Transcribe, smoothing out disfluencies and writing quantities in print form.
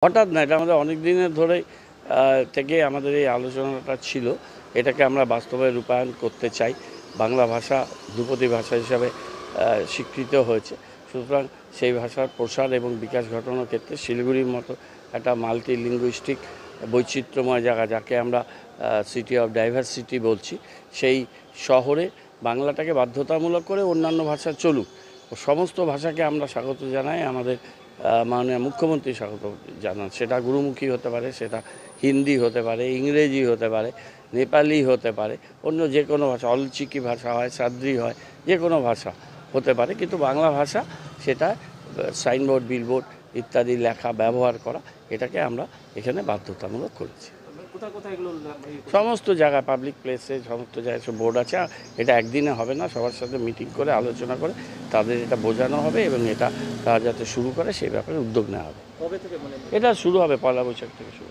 হঠাৎ না, এটা আমাদের অনেক দিনের ধরে থেকে আমাদের এই আলোচনাটা ছিল। এটাকে আমরা বাস্তবে রূপায়ণ করতে চাই। বাংলা ভাষা ধ্রুপদী ভাষা হিসাবে স্বীকৃত হয়েছে। সুতরাং সেই ভাষার প্রসার এবং বিকাশ ঘটানোর ক্ষেত্রে শিলিগুড়ির মতো একটা মাল্টি লিঙ্গুইস্টিক বৈচিত্র্যময় জায়গা, যাকে আমরা সিটি অফ ডাইভার্সিটি বলছি, সেই শহরে বাংলাটাকে বাধ্যতামূলক করে অন্যান্য ভাষা চলুক। সমস্ত ভাষাকে আমরা স্বাগত জানাই। আমাদের মাননীয় মুখ্যমন্ত্রী স্বাগত জানান। সেটা গুরুমুখী হতে পারে, সেটা হিন্দি হতে পারে, ইংরেজি হতে পারে, নেপালি হতে পারে, অন্য যে কোনো ভাষা, অলচিকি ভাষা হয়, সাদ্রি হয়, যে কোনো ভাষা হতে পারে। কিন্তু বাংলা ভাষা সেটা সাইনবোর্ড, বিলবোর্ড ইত্যাদি লেখা ব্যবহার করা, এটাকে আমরা এখানে বাধ্যতামূলক করেছি। সমস্ত জায়গায়, পাবলিক প্লেসে, সমস্ত জায়গায় সব বোর্ড আছে। এটা একদিনে হবে না, সবার সাথে মিটিং করে আলোচনা করে তাদের এটা বোঝানো হবে এবং এটা তারা যাতে শুরু করে সেই ব্যাপারে উদ্যোগ নেওয়া হবে। কবে থেকে এটা শুরু হবে, পয়লা বৈশাখ থেকে শুরু।